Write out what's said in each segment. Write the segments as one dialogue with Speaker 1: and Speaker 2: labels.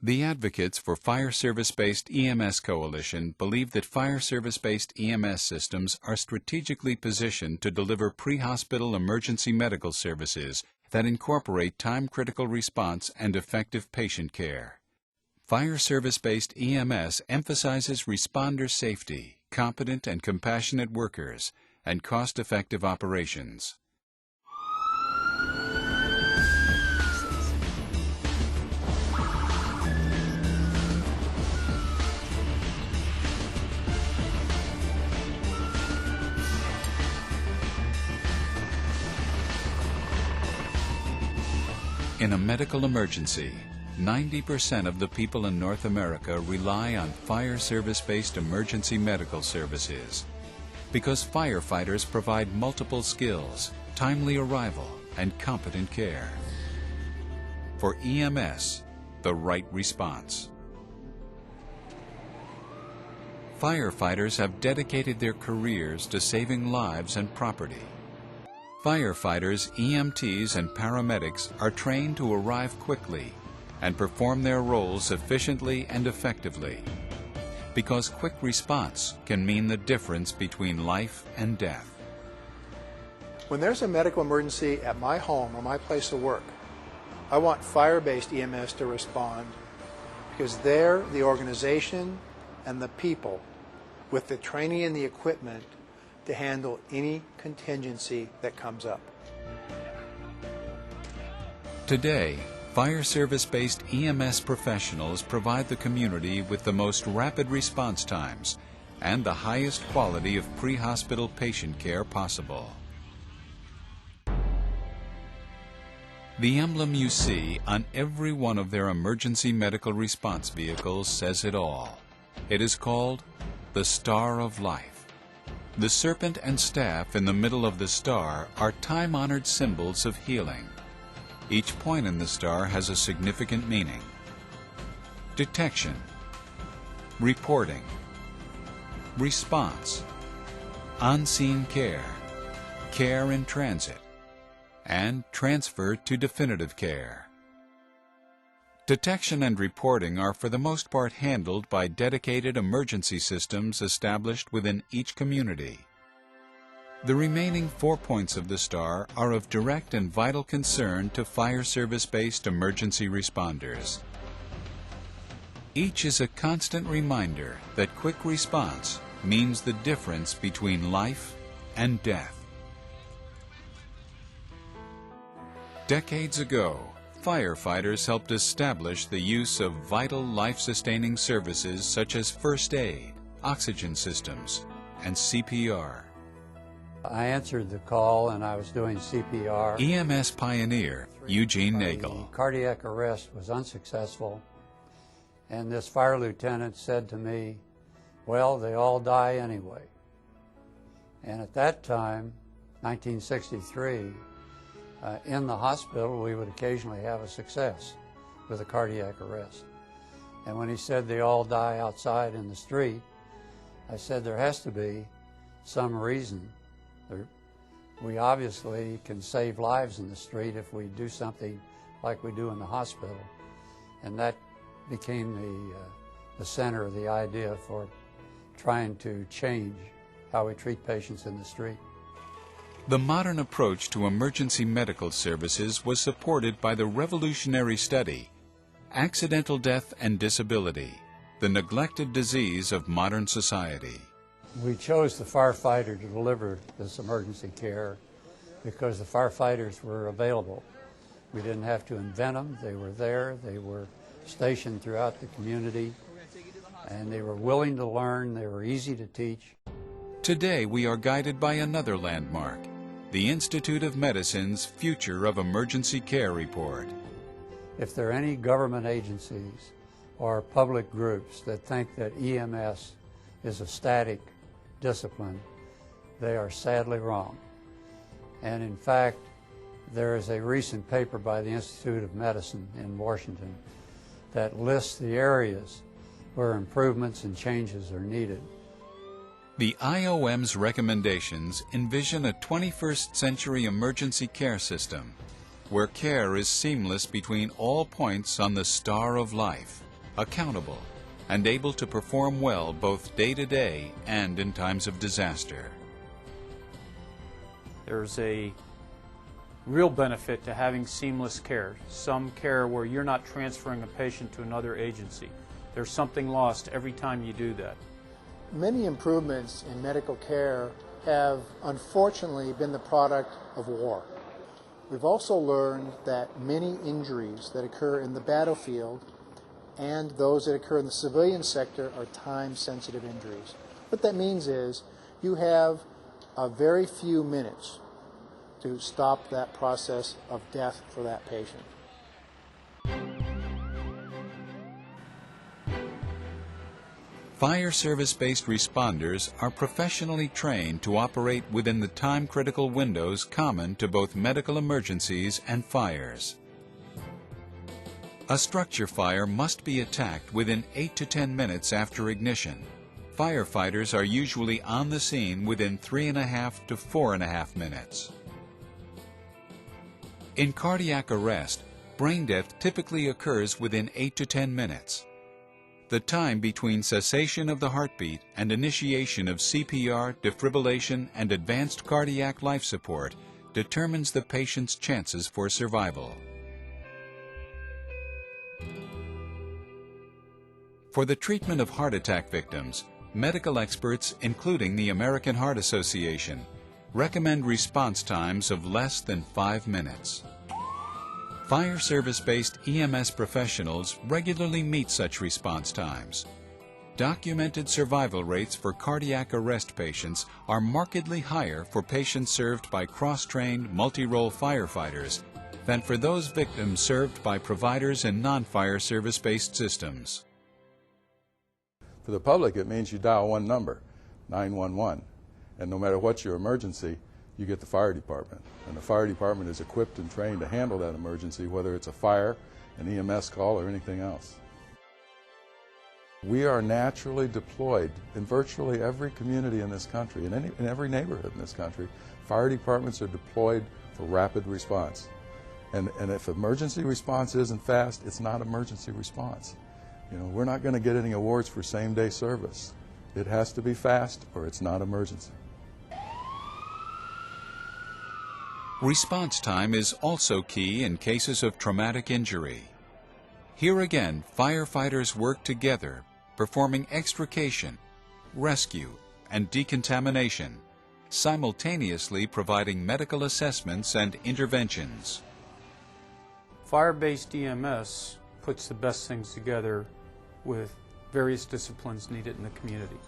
Speaker 1: The advocates for Fire Service-Based EMS Coalition believe that fire service-based EMS systems are strategically positioned to deliver pre-hospital emergency medical services that incorporate time-critical response and effective patient care. Fire service-based EMS emphasizes responder safety, competent and compassionate workers, and cost-effective operations. In a medical emergency, 90% of the people in North America rely on fire service-based emergency medical services because firefighters provide multiple skills, timely arrival, and competent care. For EMS, the right response. Firefighters have dedicated their careers to saving lives and property. Firefighters, EMTs, and paramedics are trained to arrive quickly and perform their roles efficiently and effectively, because quick response can mean the difference between life and death.
Speaker 2: When there's a medical emergency at my home or my place of work, I want fire-based EMS to respond because they're the organization and the people with the training and the equipment to handle any contingency that comes up.
Speaker 1: Today, fire service-based EMS professionals provide the community with the most rapid response times and the highest quality of pre-hospital patient care possible. The emblem you see on every one of their emergency medical response vehicles says it all. It is called the Star of Life. The serpent and staff in the middle of the star are time-honored symbols of healing. Each point in the star has a significant meaning. Detection, reporting, response, on-scene care, care in transit, and transfer to definitive care. Detection and reporting are for the most part handled by dedicated emergency systems established within each community. The remaining 4 points of the star are of direct and vital concern to fire service-based emergency responders. Each is a constant reminder that quick response means the difference between life and death. Decades ago, firefighters helped establish the use of vital life-sustaining services such as first aid, oxygen systems, and CPR.
Speaker 3: I answered the call and I was doing CPR.
Speaker 1: EMS pioneer Eugene Nagel.
Speaker 3: The cardiac arrest was unsuccessful, and this fire lieutenant said to me, well, they all die anyway. And at that time, 1963, in the hospital, we would occasionally have a success with a cardiac arrest. And when he said they all die outside in the street, I said there has to be some reason. We obviously can save lives in the street if we do something like we do in the hospital. And that became the center of the idea for trying to change how we treat patients in the street.
Speaker 1: The modern approach to emergency medical services was supported by the revolutionary study, Accidental Death and Disability, the neglected disease of modern society.
Speaker 3: We chose the firefighter to deliver this emergency care because the firefighters were available. We didn't have to invent them. They were there. They were stationed throughout the community, and they were willing to learn. They were easy to teach.
Speaker 1: Today we are guided by another landmark, the Institute of Medicine's Future of Emergency Care Report.
Speaker 3: If there are any government agencies or public groups that think that EMS is a static discipline, they are sadly wrong. And in fact, there is a recent paper by the Institute of Medicine in Washington that lists the areas where improvements and changes are needed.
Speaker 1: The IOM's recommendations envision a 21st century emergency care system where care is seamless between all points on the Star of Life. accountable, and able to perform well both day to day and in times of disaster.
Speaker 4: There's a real benefit to having seamless care, some care where you're not transferring a patient to another agency. There's something lost every time you do that.
Speaker 2: Many improvements in medical care have unfortunately been the product of war. We've also learned that many injuries that occur in the battlefield and those that occur in the civilian sector are time-sensitive injuries. What that means is you have a very few minutes to stop that process of death for that patient.
Speaker 1: Fire service-based responders are professionally trained to operate within the time-critical windows common to both medical emergencies and fires. A structure fire must be attacked within 8 to 10 minutes after ignition. Firefighters are usually on the scene within 3.5 to 4.5 minutes. In cardiac arrest, brain death typically occurs within 8 to 10 minutes. The time between cessation of the heartbeat and initiation of CPR, defibrillation, and advanced cardiac life support determines the patient's chances for survival. For the treatment of heart attack victims, medical experts, including the American Heart Association, recommend response times of less than 5 minutes. Fire service-based EMS professionals regularly meet such response times. Documented survival rates for cardiac arrest patients are markedly higher for patients served by cross-trained, multi-role firefighters than for those victims served by providers in non-fire service-based systems.
Speaker 5: For the public, it means you dial one number, 911, and no matter what your emergency, you get the fire department. And the fire department is equipped and trained to handle that emergency, whether it's a fire, an EMS call, or anything else. We are naturally deployed in virtually every community in this country, in every neighborhood in this country. Fire departments are deployed for rapid response. And if emergency response isn't fast, it's not emergency response. You know, we're not going to get any awards for same-day service. It has to be fast or it's not emergency.
Speaker 1: Response time is also key in cases of traumatic injury. Here again, firefighters work together, performing extrication, rescue, and decontamination, simultaneously providing medical assessments and interventions.
Speaker 4: Fire-based EMS puts the best things together with various disciplines needed in the community.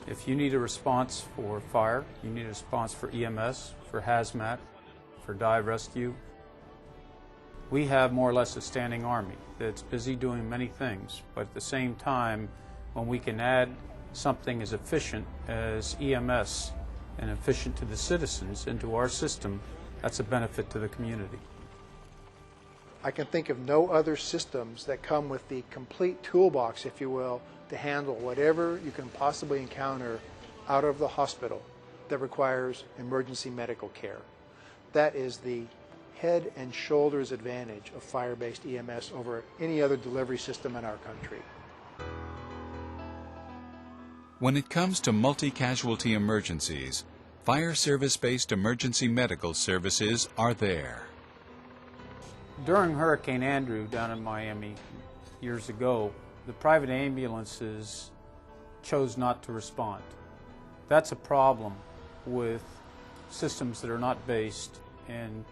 Speaker 4: If you need a response for fire, you need a response for EMS, for hazmat, for dive rescue. We have more or less a standing army that's busy doing many things, but at the same time, when we can add something as efficient as EMS and efficient to the citizens into our system, that's a benefit to the community.
Speaker 2: I can think of no other systems that come with the complete toolbox, if you will, to handle whatever you can possibly encounter out of the hospital that requires emergency medical care. That is the head and shoulders advantage of fire-based EMS over any other delivery system in our country.
Speaker 1: When it comes to multi-casualty emergencies, fire service-based emergency medical services are there.
Speaker 4: During Hurricane Andrew down in Miami years ago, the private ambulances chose not to respond. That's a problem with systems that are not based in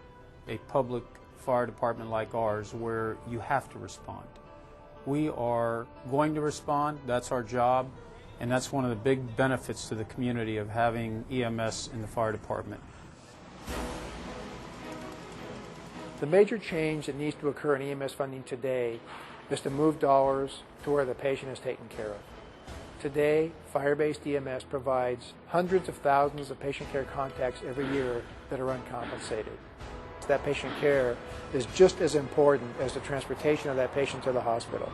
Speaker 4: a public fire department like ours where you have to respond. We are going to respond, that's our job, and that's one of the big benefits to the community of having EMS in the fire department.
Speaker 2: The major change that needs to occur in EMS funding today is to move dollars to where the patient is taken care of. Today, fire-based EMS provides hundreds of thousands of patient care contacts every year that are uncompensated. That patient care is just as important as the transportation of that patient to the hospital.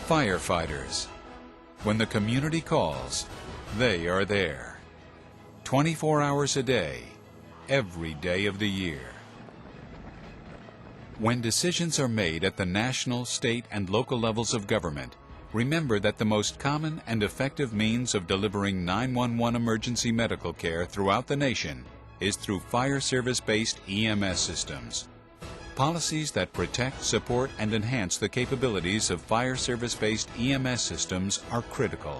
Speaker 1: Firefighters. When the community calls, they are there. 24 hours a day, every day of the year. When decisions are made at the national, state, and local levels of government, remember that the most common and effective means of delivering 911 emergency medical care throughout the nation is through fire service-based EMS systems. Policies that protect, support, and enhance the capabilities of fire service-based EMS systems are critical.